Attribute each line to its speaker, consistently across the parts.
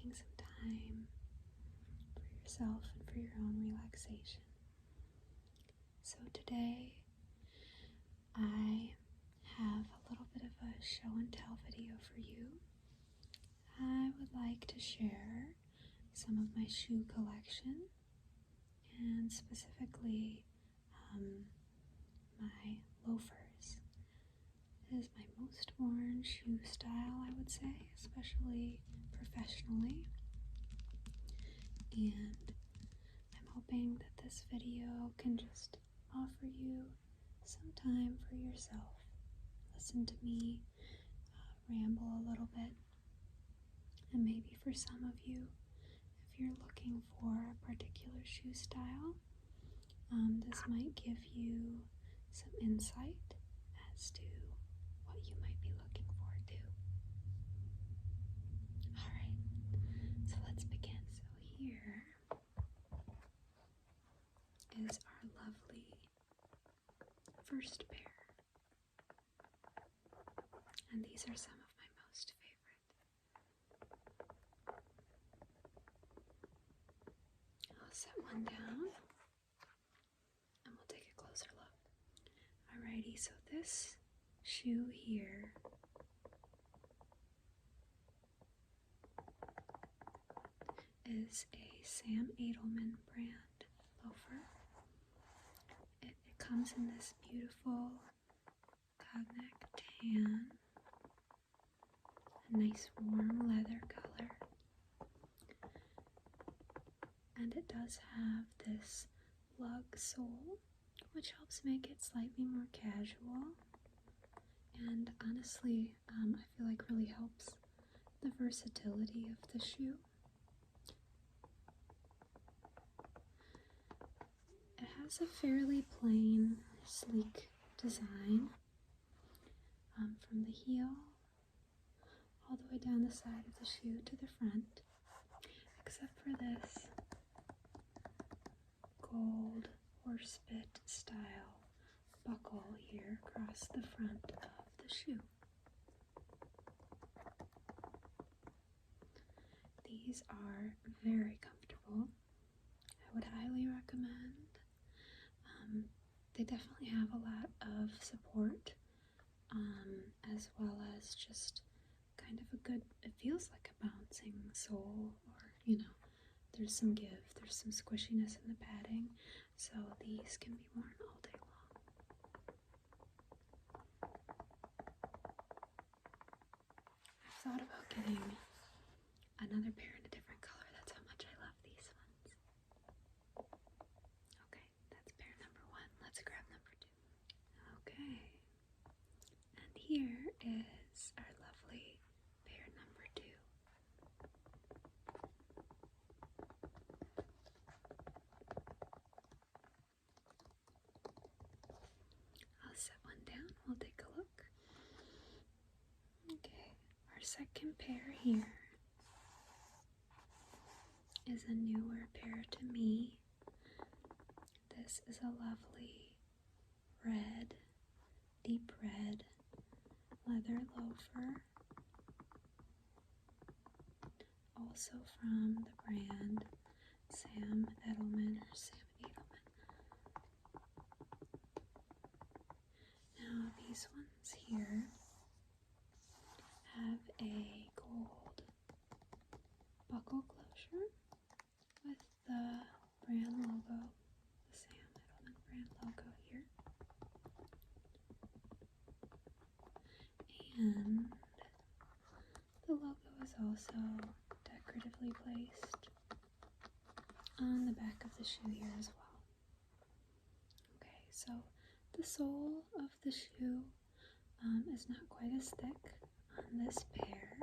Speaker 1: taking some time for yourself and for your own relaxation. So today I have a little bit of a show and tell video for you. I would like to share some of my shoe collection, and specifically my loafers. It is my most worn shoe style, I would say, especially professionally. And I'm hoping that this video can just offer you some time for yourself. Listen to me ramble a little bit. And maybe for some of you, if you're looking for a particular shoe style, this might give you some insight as to what you might be looking for too. Alright, so let's begin. So here is our lovely first pair. And these are some of my most favorite. I'll set one down and we'll take a closer look. Alrighty, so this shoe here is a Sam Edelman brand loafer. It comes in this beautiful cognac tan, a nice warm leather color, and it does have this lug sole, which helps make it slightly more casual, and honestly, I feel like really helps the versatility of the shoe. It has a fairly plain, sleek design from the heel all the way down the side of the shoe to the front, except for this gold horse bit style buckle here across the front of the shoe. These are very comfortable. I would highly recommend. They definitely have a lot of support, as well as just kind of a good, it feels like a bouncing sole, or there's some give, there's some squishiness in the padding, so these can be worn all day long. I've thought about getting another pair in a different color. That's how much I love these ones. Okay, that's pair number one. Let's grab number two. Okay, and here is our lovely pair number two. I'll set one down, we'll take a look. Okay, our second pair here is a newer pair to me. This is a lovely red, deep red leather loafer, also from the brand Sam Edelman or Sam Edelman. Now these ones here have a gold buckle closure with the brand logo, the Sam Edelman brand logo here. And the logo is also decoratively placed on the back of the shoe here as well. Okay, so the sole of the shoe is not quite as thick on this pair.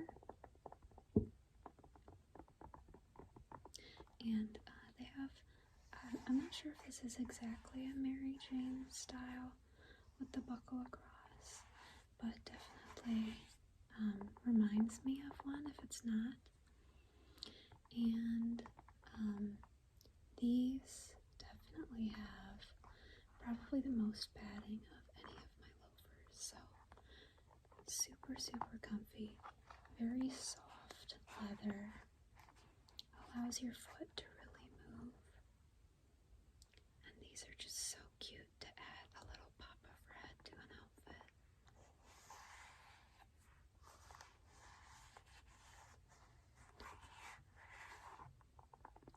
Speaker 1: And they have, I'm not sure if this is exactly a Mary Jane style with the buckle across, but definitely reminds me of one if it's not. And these definitely have probably the most padding of any of my loafers, so super, super comfy, very soft leather, allows your foot to really move. And these are just so cute to add a little pop of red to an outfit.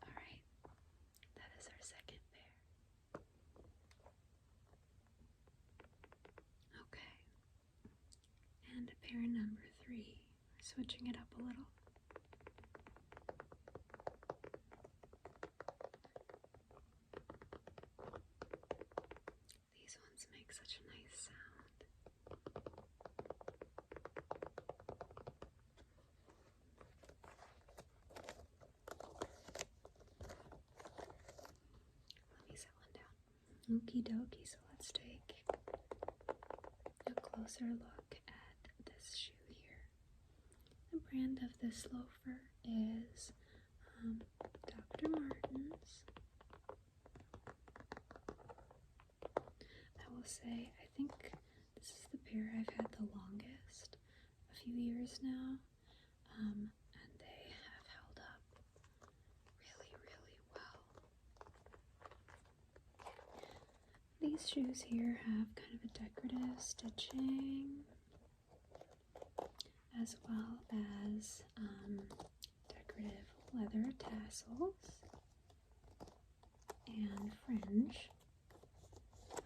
Speaker 1: Alright, that is our second pair. Okay, and pair number 3. Switching it up a little. These ones make such a nice sound. Let me set one down. Okie dokie, so let's take a closer look at this shoe here. The brand of this loafer is Dr. Martens. I will say, I think this is the pair I've had the longest, a few years now, and they have held up really, really well. These shoes here have kind of a decorative stitching, as well as decorative leather tassels and fringe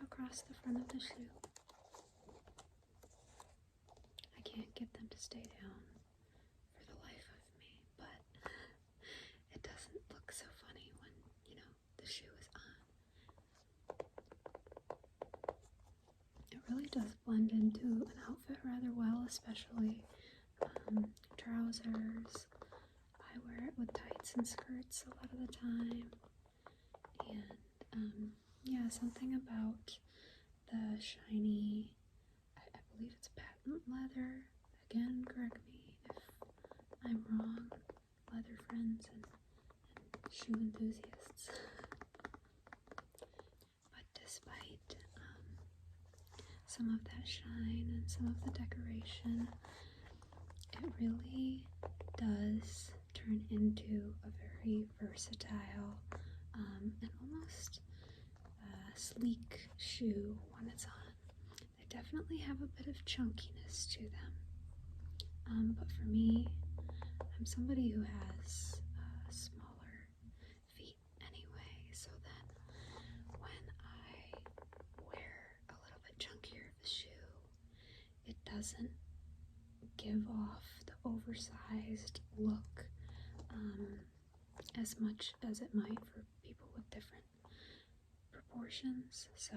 Speaker 1: across the front of the shoe. I can't get them to stay down for the life of me, but it doesn't look so funny when, the shoe is on. It really does blend into an outfit rather well, especially trousers. I wear it with tights and skirts a lot of the time. And yeah, something about the shiny, I believe it's patent leather. Again, correct me if I'm wrong, leather friends and shoe enthusiasts. But despite some of that shine and some of the decoration, it really does turn into a very versatile and almost sleek shoe when it's on. They definitely have a bit of chunkiness to them, but for me, I'm somebody who has smaller feet anyway, so then when I wear a little bit chunkier of a shoe, it doesn't give off the oversized look as much as it might for people with different proportions. So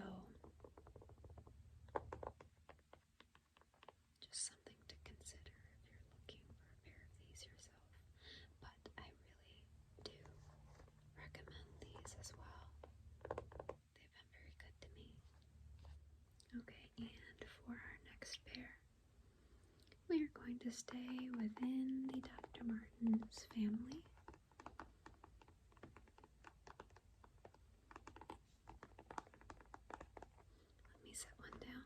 Speaker 1: just something to consider if you're looking for a pair of these yourself. But I really do recommend these as well. They've been very good to me. Okay, and for our next pair, we are going to stay within the Dr. Martens family. Let me set one down.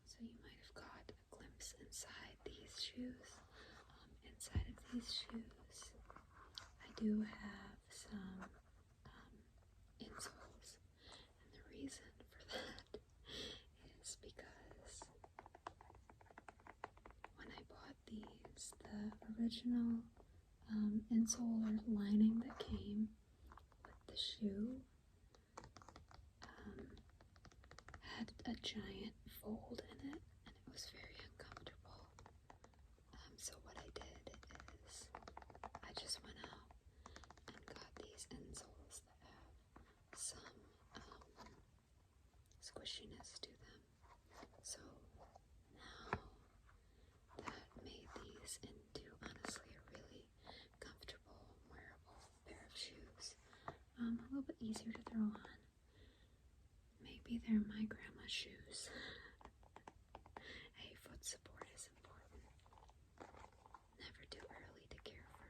Speaker 1: So you might have caught a glimpse inside these shoes. Inside of these shoes, I do have some insoles. And the reason for that is because when I bought these, the original insole or lining that came with the shoe had a giant fold in it, and it was very uncomfortable. So what I did is I just went out and got these insoles that have some squishiness to them. So now that made these into honestly a really comfortable, wearable pair of shoes. A little bit easier to throw on. Maybe they're my grandma's shoes. Hey, foot support is important. Never too early to care for,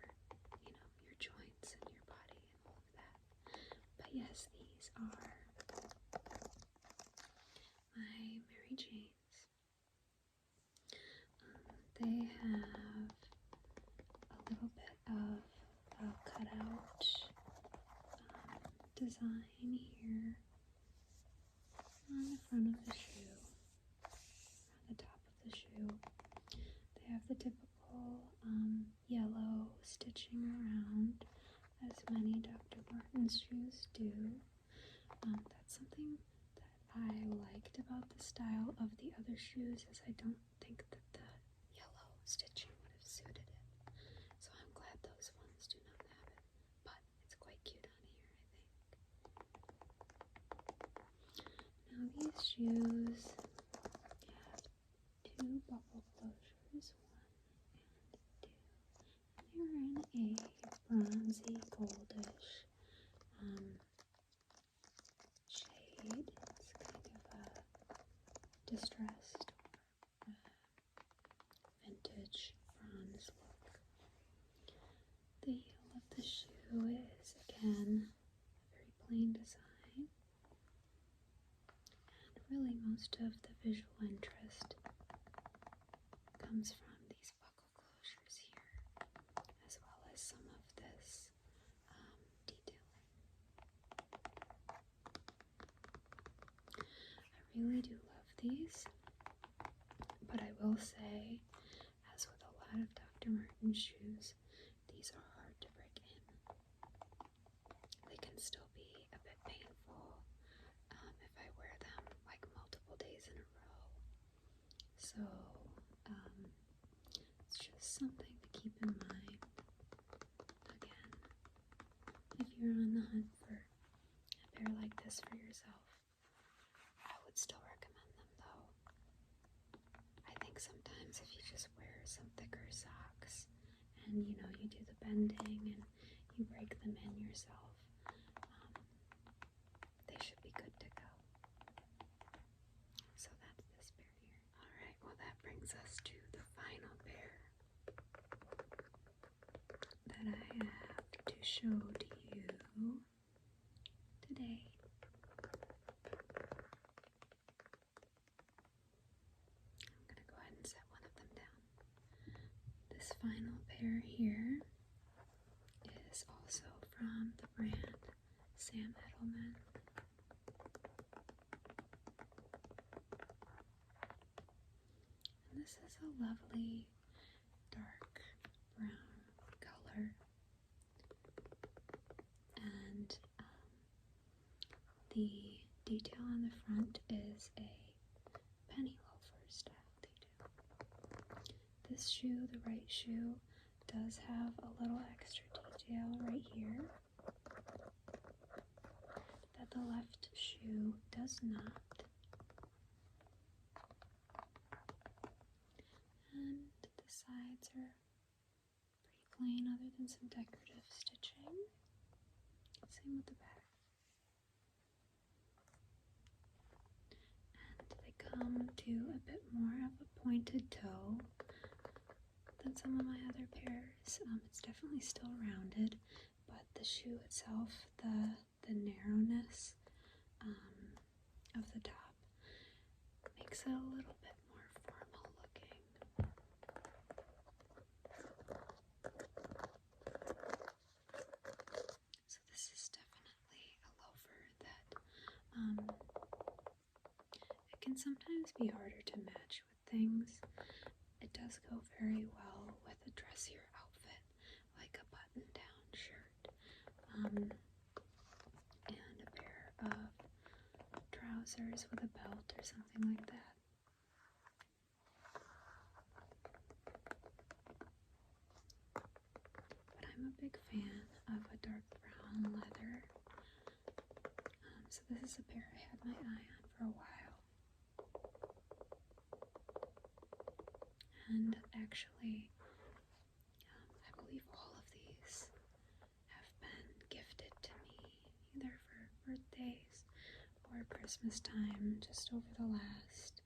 Speaker 1: your joints and your body and all of that. But yes, these are my Mary Janes. They have a little bit of a cutout design here on the front of the shoe, on the top of the shoe. They have the typical yellow stitching around, as many Dr. Martens shoes do. That's something that I liked about the style of the other shoes, is I don't think that the yellow stitching would have suited it. So I'm glad those ones do not have it, but it's quite cute on here, I think. Now these shoes have two buckle closures, one and two, and they're in a bronzy goldish shade. It's kind of a distressed or vintage bronze look. The heel of the shoe is again a very plain design, and really most of the visual interest comes from these buckle closures here, as well as some of this detailing. I really do love these, but I will say, as with a lot of Dr. Martens shoes, these are hard to break in. They can still be a bit painful if I wear them like multiple days in a row. So it's just something to keep in mind. Again, if you're on the hunt for a pair like this for yourself, I would still recommend them though. I think sometimes if you just wear some thicker socks and you do the bending and you break them in yourself, they should be good to go. So that's this pair here. Alright, well that brings us to the final pair that I have to show to you today. I'm going to go ahead and set one of them down. This final pair here is also from the brand Edelman. And this is a lovely dark brown color, and the detail on the front is a penny loafer style detail. This shoe, the right shoe, does have a little extra detail right here that the left shoe does not. And the sides are pretty plain other than some decorative stitching. Same with the back. And they come to a bit more of a pointed toe than some of my other pairs. It's definitely still rounded, but the shoe itself, the narrowness of the top makes it a little bit more formal looking. So this is definitely a loafer that it can sometimes be harder to match with things. It does go very well with a dressier outfit, like a button-down shirt, and a pair of trousers with a belt or something like that. But I'm a big fan of a dark brown leather, so this is a pair I had my eye on for a while. And actually, I believe all of these have been gifted to me, either for birthdays or Christmas time, just over the last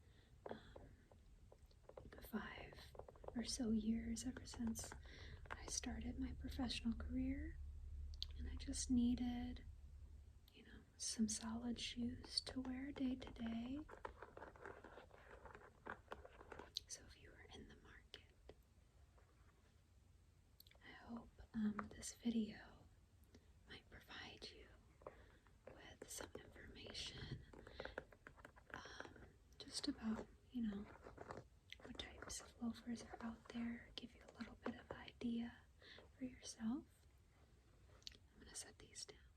Speaker 1: 5 or so years, ever since I started my professional career. And I just needed, some solid shoes to wear day to day. So if you are in the market, I hope this video might provide you some information just about, what types of loafers are out there, give you a little bit of idea for yourself. I'm going to set these down.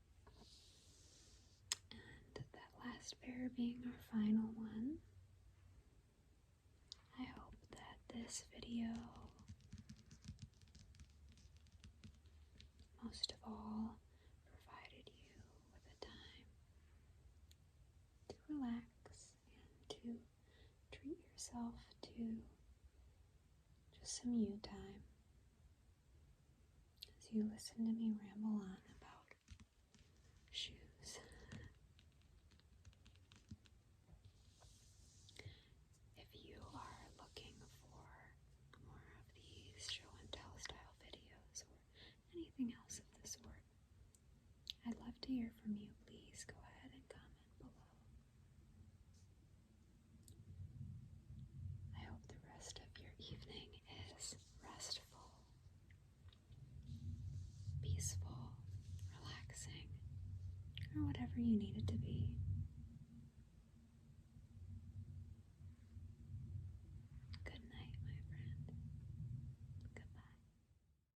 Speaker 1: And that last pair being our final one. I hope that this video, most of all, provided you with a time to relax and to treat yourself to just some you time as you listen to me ramble on about shoes. If you are looking for more of these show and tell style videos or anything else of the sort, I'd love to hear from you. Please go ahead and comment below. I hope the rest of your evening is restful, peaceful, relaxing, or whatever you need it to be.